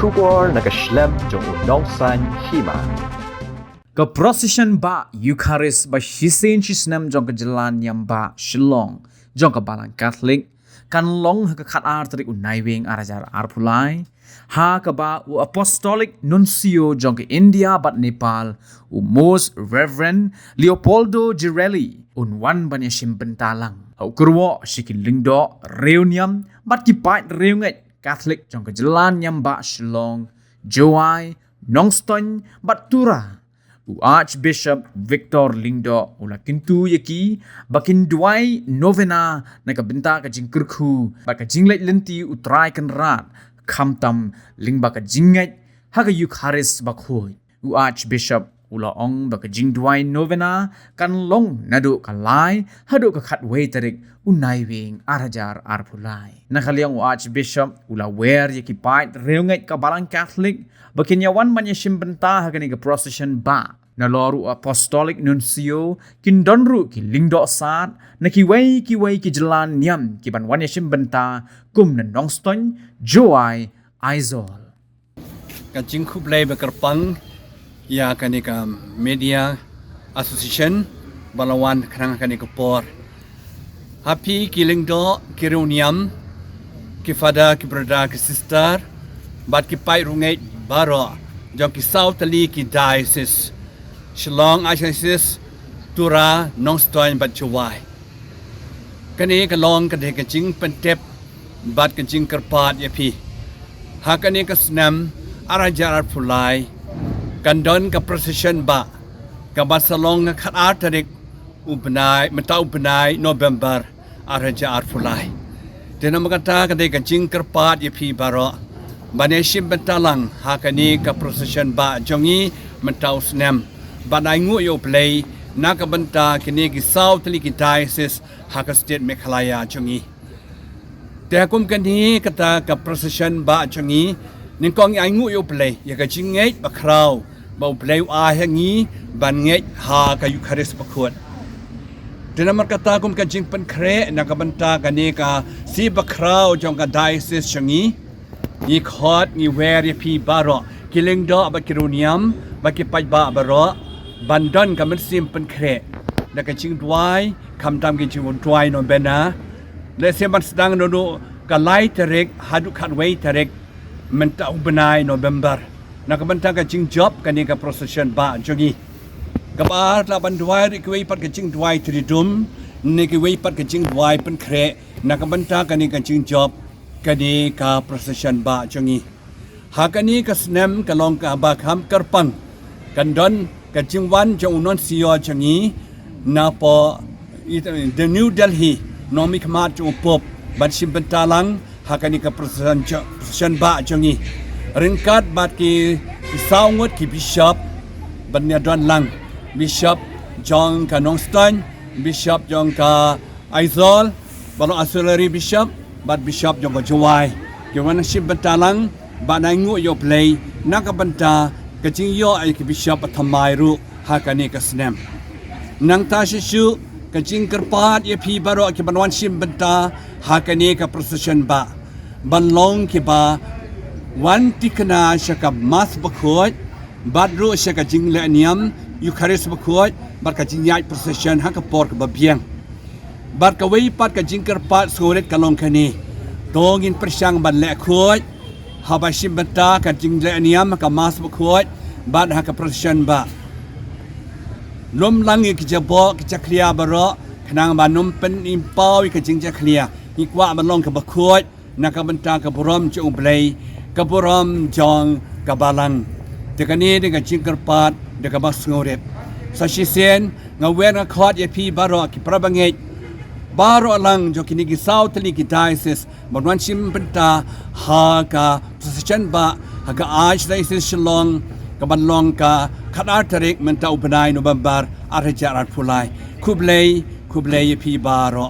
Shubor nakaslem jong unongsan Hima. Ka Proseshon ba Ïukharist ba hisin shisnem jong ka jalan yang ba Shillong jong ka balang Catholic kan long ha ka khat Tarik Naiwieng arajar arpulai ha ka ba u apostolic nuncio jong ka India bat Nepal u most reverend Leopoldo Girelli unwan banyashim bentalang au kurwo shikilingdo reuniam bat kipat reunget Catholic jong ka jalan yang ba Shillong Duwai Nongston bat Tura u Archbishop Victor Lingdo ula Kyntu yaki bakin Duwai Nobena nakabenta ka jingkurku baka jinglet lenti utrai kan rat kamtam ling baka jinget haga Ïukharist bakhoy u Archbishop ula ong baka jing Duwai Nobena kan long nadu kalai hadu ka khatway Tarik Naiwieng arajar arpulai nakaliang u Archbishop ula wer yaki pait reunget ka balang Catholic bakin yawan manyashim benta haga ni ka Proseshon ba na loru apostolic nuncio kindonru ki lingdo saat na kiway ki jalan niam ki banwan yashim benta kum na nongston Duwai aizol ka jingku blay bekerpang ya kanika media association balawan kanang kanika por happy ki lingdo ki reuniam ki fada ki brother ki sister bat ki pai rungai baro jong ki south ali ki diocese Shillong Archbishop Tura Nongston bat Duwai kani ka long ka de ka jing pentep bat ka jing kerpat yapi ha kani ka snam arajar pulai kandon ka Proseshon ba ka basalong ka khat Tarik ubnai matau ubnai November arajar pulai dena makata ka de ka jing kerpat yapi baro baneshim bentalang ha kani ka Proseshon ba jongi matau snam banai ngu yo play nakabanta kini ki south li ki diocese haka state Meghalaya chungi te kum kani kata ka Proseshon ba chungi ning kong ai ngu yo play ya ka chingei ba kraw ba play a hangi ban ngei ha ka Ïukharist bakhuat tena mar kata kum ka jing pen kre nakabanta kani ka si ba kraw jong ka diocese chungi ni khot ni wer ya pi baro kiling do ba kiruniam ba ki pai ba baro bandon kamen simpen kre na ka ching Duwai kam tam ki ching Duwai Nobena le seman sedang nono ka lai Tarik hadu khatway Tarik menta ubenai November na ka banta ka ching job kani ka Proseshon ba jogi ka ba la ban Duwai ri kwei pat ka ching Duwai tridum ne ki wei pat ka ching Duwai pen kre na ka banta kani ka ching job kani ka Proseshon ba jogi ha kani ka snem ka long ka ba kham karpang kandon ka jingwan jong non sio changi na po the New Delhi nomi kmat jo pop ban simbentalang hakani ka Proseshon ba changi ringkat bat ki saungot ki bishop ban nya don lang bishop jong ka Nongston bishop jong ka aizol balong auxiliary bishop bat bishop jong ka Duwai jong simbentalang banai ngu yo play nakabanta kajing yo ay ki bishop athamai ru hakani ka snem nang ta shishu kajing kerpat ye pi baro ki banwan sim benta hakani ka Proseshon ba banlong ki ba wan tikna shaka mas bakhoi badru shaka jing le niam Ïukharist bakhoi bar ka jing yai Proseshon haka por ka babiang bar ka wei pat ka jing kerpat soret kalong kani dongin persang ban le khoi habashim benta ka jing le niam ka mas bakhoi bad haka Proseshon ba lom langi ki jabo ki chaklia baro khnang ba nom pen impau ki jing chaklia ni kwa ban long ka bakhoi na ka benta ka borom chu blai ka borom jong ka balang te kani de ka jing kerpat de ka bas ngoret sa shisen nga wen nga khot ye pi baro ki prabange baro lang jo kini ki south li ki diocese bonwan sim benta ha ka Proseshon ba ha ka Archdiocese Shillong kabanlong ka khat Tarik menta ubenai November arajar pulai kublei ye pi baro